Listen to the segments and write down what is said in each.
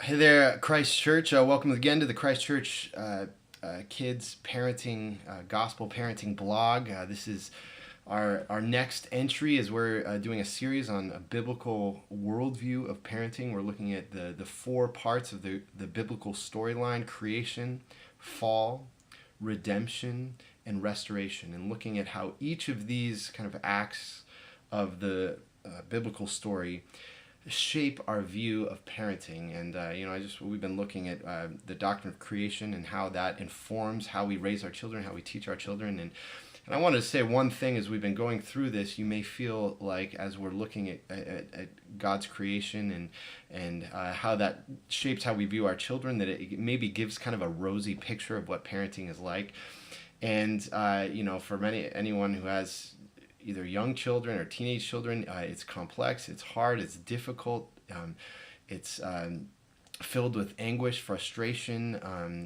Hey there, Christ Church. Welcome again to the Christ Church Kids Parenting Gospel Parenting blog. This is our next entry as we're doing a series on a biblical worldview of parenting. We're looking at the four parts of the biblical storyline: creation, fall, redemption, and restoration, and looking at how each of these kind of acts of the biblical story shape our view of parenting. And we've been looking at the doctrine of creation and how that informs how we raise our children, how we teach our children. And I wanted to say one thing as we've been going through this. You may feel like as we're looking at God's creation and how that shapes how we view our children, that it maybe gives kind of a rosy picture of what parenting is like. And for anyone who has either young children or teenage children, it's complex, it's hard, it's difficult, it's filled with anguish, frustration,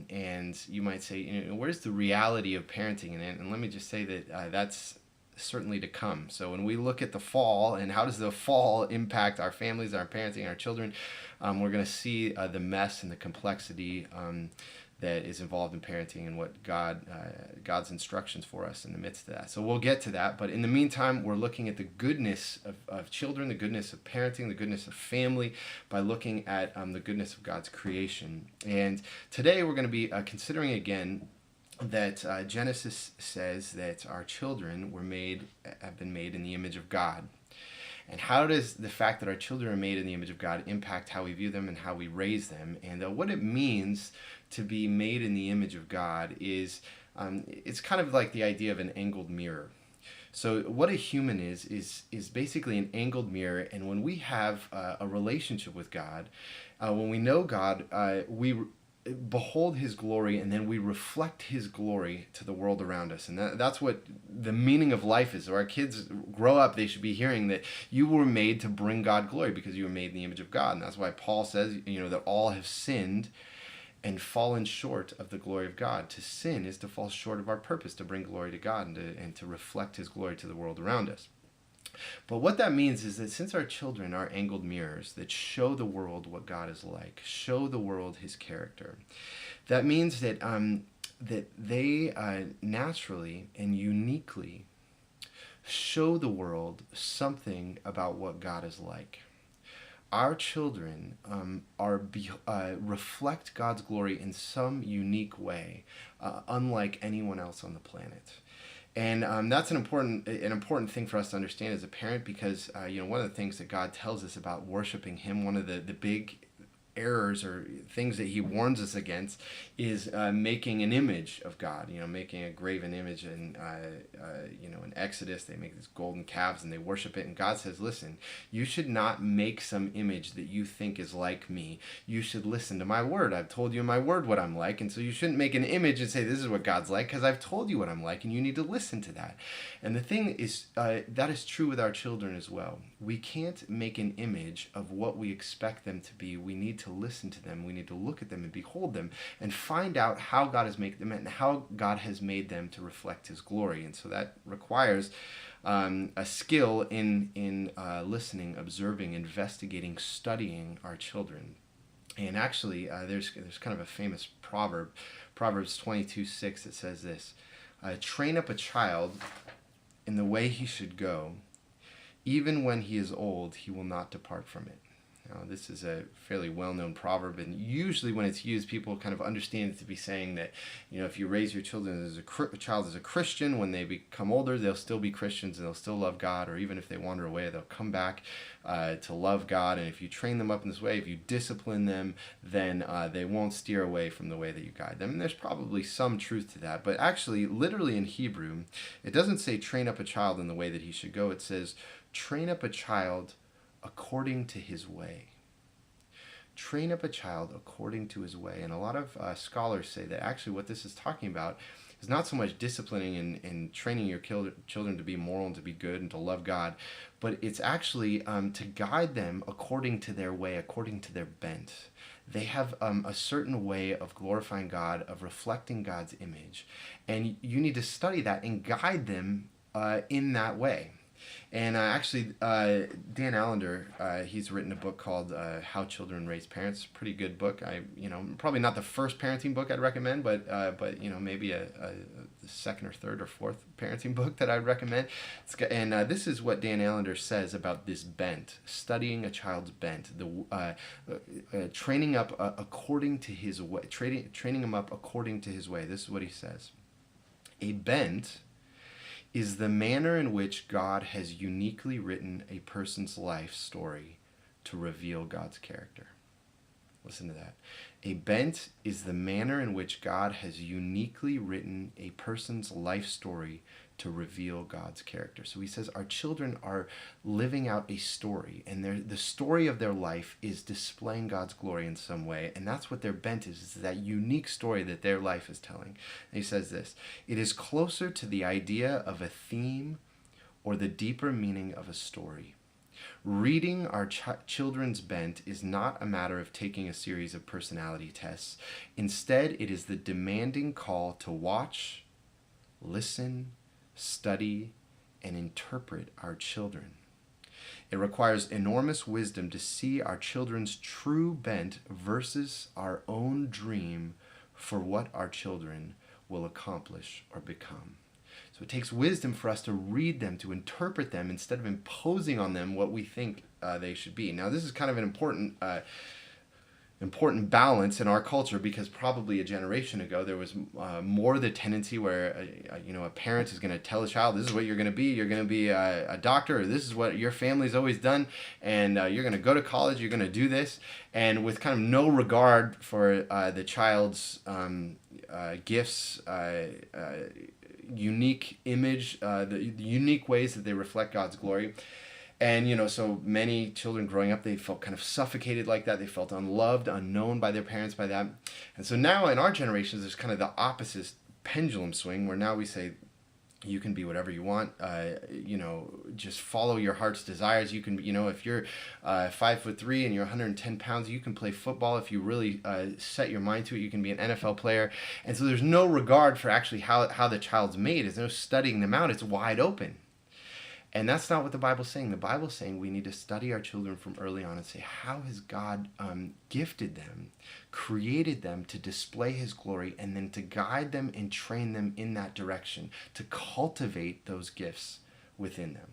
and you might say, where's the reality of parenting in it? And let me just say that that's certainly to come. So when we look at the fall and how does the fall impact our families, our parenting, our children, we're going to see the mess and the complexity that is involved in parenting and what God's instructions for us in the midst of that. So we'll get to that. But in the meantime, we're looking at the goodness of children, the goodness of parenting, the goodness of family by looking at the goodness of God's creation. And today we're going to be considering again that Genesis says that our children have been made in the image of God. And how does the fact that our children are made in the image of God impact how we view them and how we raise them? And what it means to be made in the image of God is, it's kind of like the idea of an angled mirror. So what a human is basically an angled mirror. And when we have a relationship with God, when we know God, we behold his glory, and then we reflect his glory to the world around us. And that's what the meaning of life is. So our kids grow up, they should be hearing that you were made to bring God glory because you were made in the image of God. And that's why Paul says, that all have sinned and fallen short of the glory of God. To sin is to fall short of our purpose, to bring glory to God and to reflect his glory to the world around us. But what that means is that since our children are angled mirrors that show the world what God is like, show the world his character, that means that that they naturally and uniquely show the world something about what God is like. Our children reflect God's glory in some unique way, unlike anyone else on the planet. And that's an important thing for us to understand as a parent, because one of the things that God tells us about worshiping him, one of the big errors or things that he warns us against is making an image of God, making a graven image. And in Exodus they make these golden calves and they worship it, and God says, listen, you should not make some image that you think is like me. You should listen to my word. I've told you in my word what I'm like, and so you shouldn't make an image and say this is what God's like, because I've told you what I'm like and you need to listen to that. And the thing is, that is true with our children as well. We can't make an image of what we expect them to be. We need to listen to them. We need to look at them and behold them and find out how God has made them and how God has made them to reflect his glory. And so that requires a skill in listening, observing, investigating, studying our children. And actually, there's kind of a famous proverb, Proverbs 22:6, that says this: train up a child in the way he should go. Even when he is old, he will not depart from it. Now, this is a fairly well-known proverb, and usually when it's used, people kind of understand it to be saying that, if you raise your children as a child as a Christian, when they become older, they'll still be Christians and they'll still love God, or even if they wander away, they'll come back to love God. And if you train them up in this way, if you discipline them, then they won't steer away from the way that you guide them. And there's probably some truth to that, but actually, literally in Hebrew, it doesn't say train up a child in the way that he should go. It says train up a child according to his way. Train up a child according to his way. And a lot of scholars say that actually what this is talking about is not so much disciplining and training your children to be moral and to be good and to love God, but it's actually to guide them according to their way, according to their bent. They have a certain way of glorifying God, of reflecting God's image, and you need to study that and guide them in that way. And Dan Allender, he's written a book called "How Children Raise Parents." Pretty good book. Probably not the first parenting book I'd recommend, but maybe a second or third or fourth parenting book that I'd recommend. This is what Dan Allender says about this bent, studying a child's bent, training up according to his way, training him up according to his way. This is what he says: a bent is the manner in which God has uniquely written a person's life story to reveal God's character. Listen to that. A bent is the manner in which God has uniquely written a person's life story to reveal God's character. So he says our children are living out a story, and the story of their life is displaying God's glory in some way, and that's what their bent is that unique story that their life is telling. And he says this: it is closer to the idea of a theme or the deeper meaning of a story. Reading our children's bent is not a matter of taking a series of personality tests. Instead, it is the demanding call to watch, listen, study, and interpret our children. It requires enormous wisdom to see our children's true bent versus our own dream for what our children will accomplish or become. So it takes wisdom for us to read them, to interpret them, instead of imposing on them what we think they should be. Now, this is kind of an important balance in our culture, because probably a generation ago there was more the tendency where a parent is going to tell a child, this is what you're going to be. You're going to be a doctor, or this is what your family's always done, and you're going to go to college, you're going to do this, and with kind of no regard for the child's gifts, unique image, the unique ways that they reflect God's glory. And, so many children growing up, they felt kind of suffocated like that. They felt unloved, unknown by their parents by that. And so now in our generations, there's kind of the opposite pendulum swing, where now we say, you can be whatever you want, just follow your heart's desires. You can, if you're 5'3" and you're 110 pounds, you can play football. If you really set your mind to it, you can be an NFL player. And so there's no regard for actually how the child's made. There's no studying them out. It's wide open. And that's not what the Bible's saying. The Bible's saying we need to study our children from early on and say, how has God gifted them, created them to display his glory, and then to guide them and train them in that direction, to cultivate those gifts within them.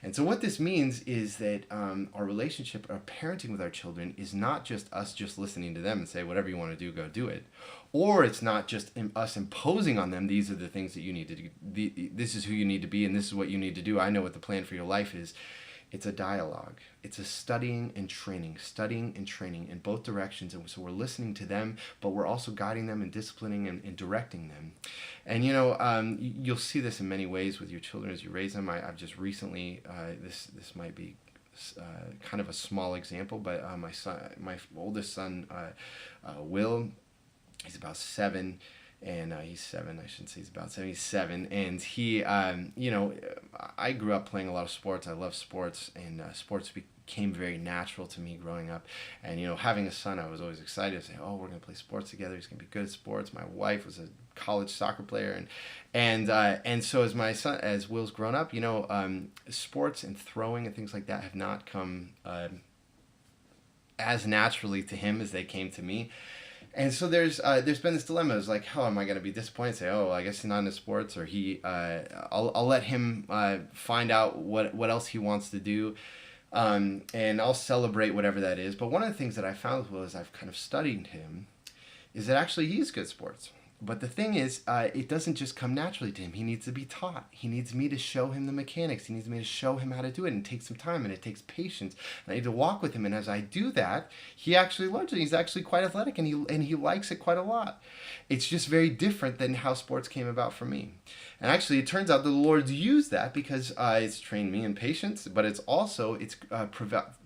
And so what this means is that our relationship, our parenting with our children, is not just us just listening to them and say, whatever you want to do, go do it. Or it's not just us imposing on them, these are the things that you need to do. This is who you need to be, and this is what you need to do. I know what the plan for your life is. It's a dialogue. It's a studying and training in both directions. And so we're listening to them, but we're also guiding them and disciplining and directing them. And, you'll see this in many ways with your children as you raise them. I've just recently, this might be kind of a small example, but my oldest son, Will, he's about 7. And he's 7, I shouldn't say he's about 7, he's 7. And he, I grew up playing a lot of sports. I love sports, and sports became very natural to me growing up. And, having a son, I was always excited to say, oh, we're going to play sports together. He's going to be good at sports. My wife was a college soccer player. And so as Will's grown up, sports and throwing and things like that have not come as naturally to him as they came to me. And so there's been this dilemma. It's like, how am I going to be disappointed? Say, oh, I guess he's not into sports, or I'll let him find out what else he wants to do, and I'll celebrate whatever that is. But one of the things that I found with Will, as I've kind of studied him, is that actually he's good at sports. But the thing is, it doesn't just come naturally to him. He needs to be taught. He needs me to show him the mechanics. He needs me to show him how to do it. And it takes some time, and it takes patience. And I need to walk with him. And as I do that, he actually learns it. He's actually quite athletic, and he likes it quite a lot. It's just very different than how sports came about for me. And actually, it turns out the Lord's used that because it's trained me in patience, but it's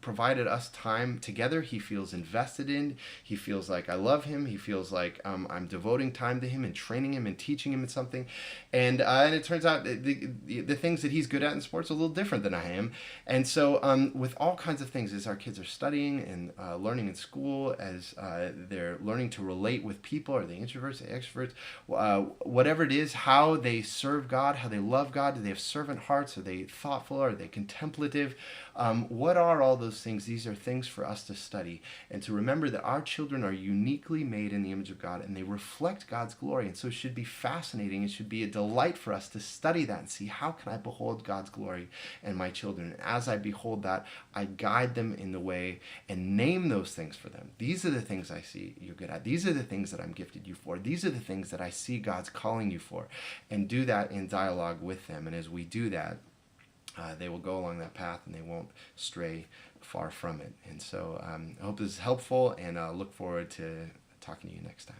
provided us time together. He feels invested in. He feels like I love him. He feels like I'm devoting time to him and training him and teaching him in something. And it turns out the things that he's good at in sports are a little different than I am. And so with all kinds of things, as our kids are studying and learning in school, as they're learning to relate with people, are they introverts, are they extroverts, whatever it is, how they serve God, how they love God, do they have servant hearts, are they thoughtful, are they contemplative, what are all those things? These are things for us to study and to remember that our children are uniquely made in the image of God and they reflect God's glory. And so it should be fascinating. It should be a delight for us to study that and see, how can I behold God's glory in my children? And as I behold that, I guide them in the way and name those things for them. These are the things I see you're good at. These are the things that I'm gifted you for. These are the things that I see God's calling you for. And do that in dialogue with them. And as we do that, they will go along that path and they won't stray far from it. And so I hope this is helpful, and I look forward to talking to you next time.